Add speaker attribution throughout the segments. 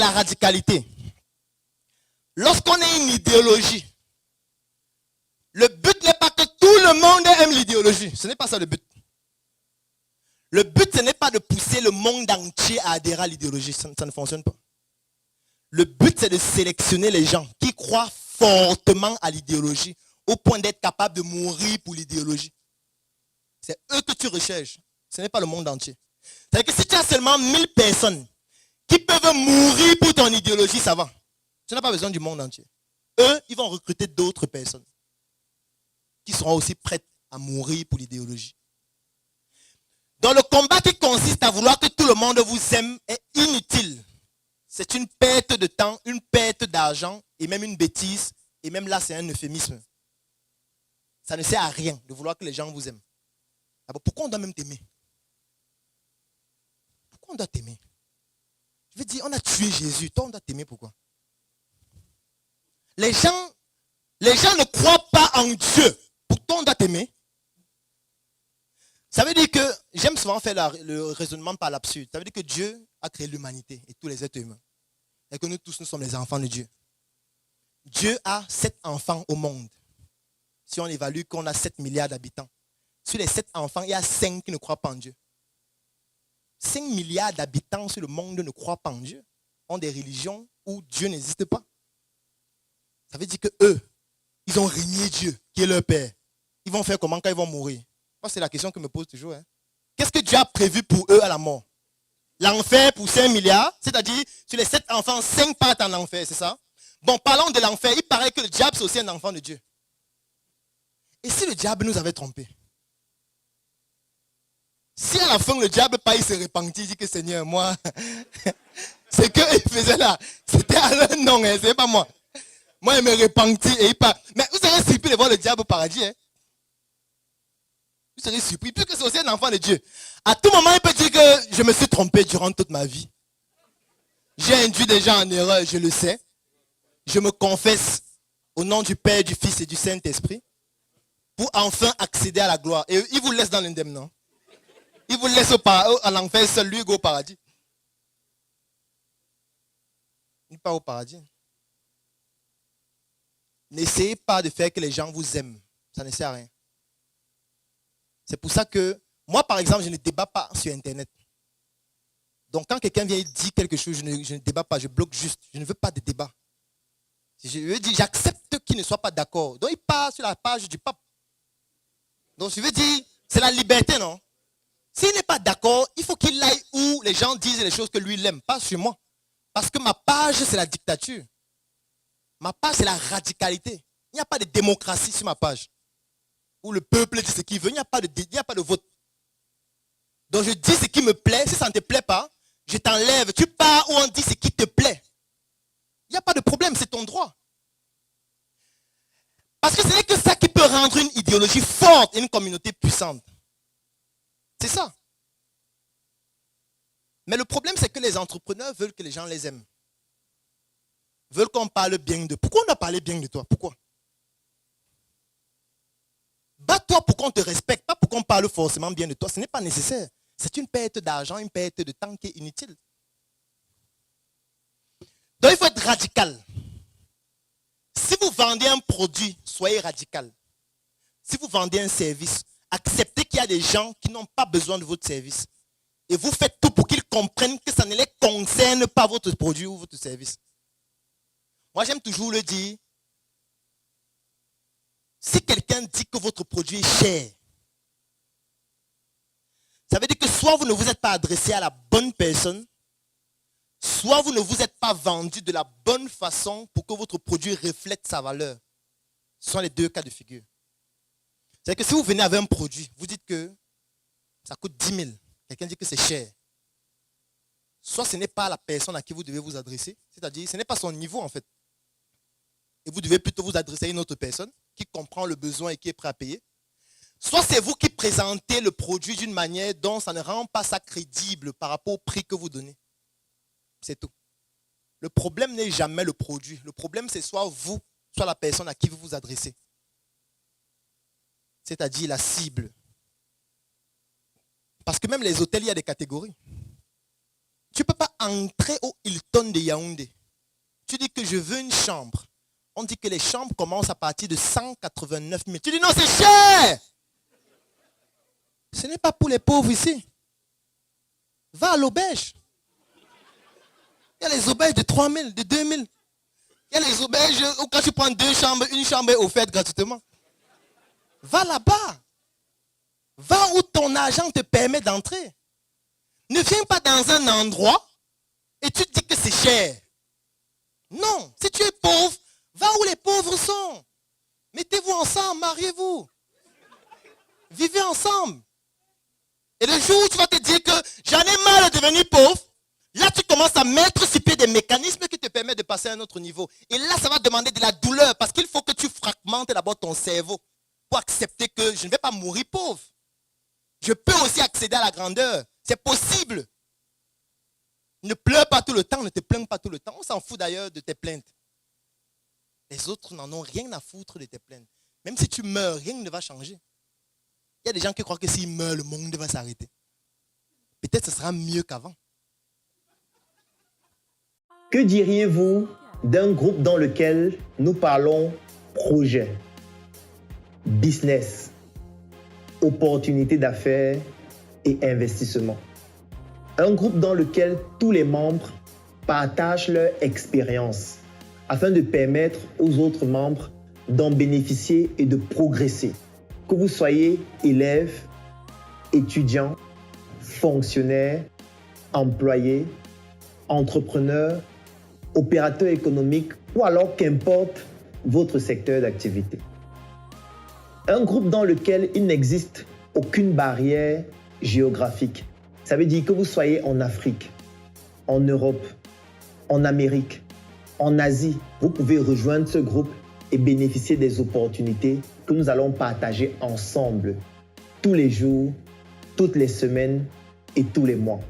Speaker 1: c'est la radicalité. Lorsqu'on a une idéologie, le but n'est pas que tout le monde aime l'idéologie. Ce n'est pas ça le but. Le but, ce n'est pas de pousser le monde entier à adhérer à l'idéologie. Ça ne fonctionne pas. Le but, c'est de sélectionner les gens qui croient fortement à l'idéologie au point d'être capables de mourir pour l'idéologie. C'est eux que tu recherches. Ce n'est pas le monde entier. C'est-à-dire que si tu as seulement 1000 personnes qui peuvent mourir pour ton idéologie, ça va. Tu n'as pas besoin du monde entier. Eux, ils vont recruter d'autres personnes qui seront aussi prêtes à mourir pour l'idéologie. Donc le combat qui consiste à vouloir que tout le monde vous aime est inutile. C'est une perte de temps, une perte d'argent et même une bêtise. Et même là, c'est un euphémisme. Ça ne sert à rien de vouloir que les gens vous aiment. Alors pourquoi on doit même t'aimer? Pourquoi on doit t'aimer? Je veux dire, on a tué Jésus. Toi, on doit t'aimer pourquoi? Les gens ne croient pas en Dieu. Pourtant, on doit t'aimer. Ça veut dire que, j'aime souvent faire le raisonnement par l'absurde. Ça veut dire que Dieu a créé l'humanité et tous les êtres humains. Et que nous tous, nous sommes les enfants de Dieu. Dieu a 7 enfants au monde. Si on évalue qu'on a 7 milliards d'habitants. Sur les 7 enfants, il y a 5 qui ne croient pas en Dieu. 5 milliards d'habitants sur le monde ne croient pas en Dieu. Ont des religions où Dieu n'existe pas. Ça veut dire que eux, ils ont régné Dieu, qui est leur Père. Ils vont faire comment quand ils vont mourir? Moi, c'est la question que je me pose toujours. Hein. Qu'est-ce que Dieu a prévu pour eux à la mort? L'enfer pour 5 milliards, c'est-à-dire sur les 7 enfants, 5 partent en enfer, c'est ça? Bon, parlons de l'enfer. Il paraît que le diable, c'est aussi un enfant de Dieu. Et si le diable nous avait trompés? Si à la fin, le diable, pas, il se repentit, il dit que Seigneur, moi, c'est qu'il faisait là. C'était à leur nom, hein, c'est pas moi. Moi, il me repentit et il part. Mais vous serez surpris de voir le diable au paradis. Hein? Vous serez surpris, puisque c'est aussi un enfant de Dieu. À tout moment, il peut dire que je me suis trompé durant toute ma vie. J'ai induit des gens en erreur, je le sais. Je me confesse au nom du Père, du Fils et du Saint-Esprit pour enfin accéder à la gloire. Et il vous laisse dans l'indemne, non? Il vous laisse en enfer seul, lui, il go au paradis. Il part au paradis. N'essayez pas de faire que les gens vous aiment. Ça ne sert à rien. C'est pour ça que, moi par exemple, je ne débat pas sur Internet. Donc quand quelqu'un vient et dit quelque chose, je ne débat pas, je bloque juste. Je ne veux pas de débat. Je veux dire, j'accepte qu'il ne soit pas d'accord. Donc il part sur la page du pape. Donc je veux dire, c'est la liberté, non? S'il n'est pas d'accord, il faut qu'il aille où les gens disent les choses que lui il aime, pas sur moi. Parce que ma page, c'est la dictature. Ma page, c'est la radicalité. Il n'y a pas de démocratie sur ma page. Où le peuple dit ce qu'il veut. Il n'y a pas de vote. Donc je dis ce qui me plaît. Si ça ne te plaît pas, je t'enlève. Tu pars où on dit ce qui te plaît. Il n'y a pas de problème, c'est ton droit. Parce que ce n'est que ça qui peut rendre une idéologie forte et une communauté puissante. C'est ça. Mais le problème, c'est que les entrepreneurs veulent que les gens les aiment. Veulent qu'on parle bien d'eux. Pourquoi on doit parler bien de toi? Pourquoi? Bats-toi pour qu'on te respecte, pas pour qu'on parle forcément bien de toi. Ce n'est pas nécessaire. C'est une perte d'argent, une perte de temps qui est inutile. Donc il faut être radical. Si vous vendez un produit, soyez radical. Si vous vendez un service, acceptez qu'il y a des gens qui n'ont pas besoin de votre service. Et vous faites tout pour qu'ils comprennent que ça ne les concerne pas, votre produit ou votre service. Moi, j'aime toujours le dire. Si quelqu'un dit que votre produit est cher, ça veut dire que soit vous ne vous êtes pas adressé à la bonne personne, soit vous ne vous êtes pas vendu de la bonne façon pour que votre produit reflète sa valeur. Ce sont les deux cas de figure. C'est que si vous venez avec un produit, vous dites que ça coûte 10 000. Quelqu'un dit que c'est cher. Soit ce n'est pas la personne à qui vous devez vous adresser, c'est-à-dire ce n'est pas son niveau en fait. Et vous devez plutôt vous adresser à une autre personne qui comprend le besoin et qui est prêt à payer. Soit c'est vous qui présentez le produit d'une manière dont ça ne rend pas ça crédible par rapport au prix que vous donnez. C'est tout. Le problème n'est jamais le produit. Le problème, c'est soit vous, soit la personne à qui vous vous adressez. C'est-à-dire la cible. Parce que même les hôtels, il y a des catégories. Tu ne peux pas entrer au Hilton de Yaoundé. Tu dis que je veux une chambre. On dit que les chambres commencent à partir de 189 000. Tu dis non, c'est cher. Ce n'est pas pour les pauvres ici. Va à l'auberge. Il y a les auberges de 3 000, de 2 000. Il y a les auberges où quand tu prends 2 chambres, une chambre est offerte gratuitement. Va là-bas. Va où ton argent te permet d'entrer. Ne viens pas dans un endroit et tu te dis que c'est cher. Non, si tu es pauvre, va où les pauvres sont. Mettez-vous ensemble, mariez-vous. Vivez ensemble. Et le jour où tu vas te dire que j'en ai marre de devenir pauvre, là tu commences à mettre sur pied des mécanismes qui te permettent de passer à un autre niveau. Et là, ça va demander de la douleur parce qu'il faut que tu fragmentes d'abord ton cerveau pour accepter que je ne vais pas mourir pauvre. Je peux aussi accéder à la grandeur. C'est possible. Ne pleure pas tout le temps, ne te plains pas tout le temps. On s'en fout d'ailleurs de tes plaintes. Les autres n'en ont rien à foutre de tes plaintes. Même si tu meurs, rien ne va changer. Il y a des gens qui croient que s'ils meurent, le monde va s'arrêter. Peut-être que ce sera mieux qu'avant.
Speaker 2: Que diriez-vous d'un groupe dans lequel nous parlons projet, business, opportunités d'affaires et investissement? Un groupe dans lequel tous les membres partagent leur expérience afin de permettre aux autres membres d'en bénéficier et de progresser. Que vous soyez élève, étudiant, fonctionnaire, employé, entrepreneur, opérateur économique ou alors qu'importe votre secteur d'activité. Un groupe dans lequel il n'existe aucune barrière géographique. Ça veut dire que vous soyez en Afrique, en Europe, en Amérique, en Asie, vous pouvez rejoindre ce groupe et bénéficier des opportunités que nous allons partager ensemble tous les jours, toutes les semaines et tous les mois.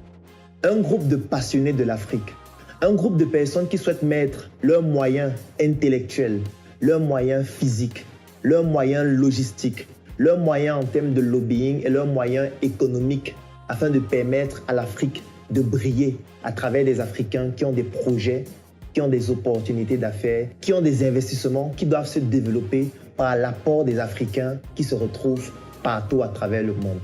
Speaker 2: Un groupe de passionnés de l'Afrique, un groupe de personnes qui souhaitent mettre leurs moyens intellectuels, leurs moyens physiques, leurs moyens logistiques, leurs moyens en termes de lobbying et leurs moyens économiques afin de permettre à l'Afrique de briller à travers des Africains qui ont des projets, qui ont des opportunités d'affaires, qui ont des investissements qui doivent se développer par l'apport des Africains qui se retrouvent partout à travers le monde.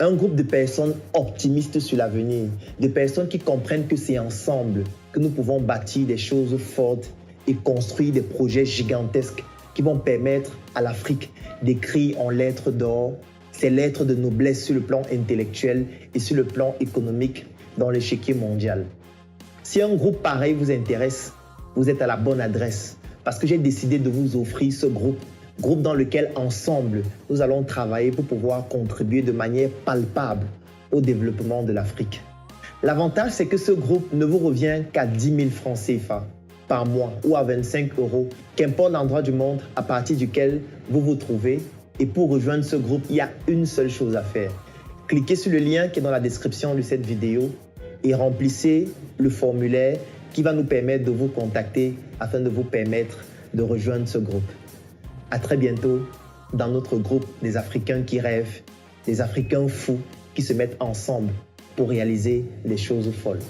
Speaker 2: Un groupe de personnes optimistes sur l'avenir, de personnes qui comprennent que c'est ensemble que nous pouvons bâtir des choses fortes et construire des projets gigantesques qui vont permettre à l'Afrique d'écrire en lettres d'or ces lettres de noblesse sur le plan intellectuel et sur le plan économique dans l'échiquier mondial. Si un groupe pareil vous intéresse, vous êtes à la bonne adresse parce que j'ai décidé de vous offrir ce groupe dans lequel ensemble nous allons travailler pour pouvoir contribuer de manière palpable au développement de l'Afrique. L'avantage, c'est que ce groupe ne vous revient qu'à 10 000 francs CFA par mois ou à 25 €, qu'importe l'endroit du monde à partir duquel vous vous trouvez. Et pour rejoindre ce groupe, il y a une seule chose à faire. Cliquez sur le lien qui est dans la description de cette vidéo et remplissez le formulaire qui va nous permettre de vous contacter afin de vous permettre de rejoindre ce groupe. À très bientôt dans notre groupe des Africains qui rêvent, des Africains fous qui se mettent ensemble pour réaliser les choses folles.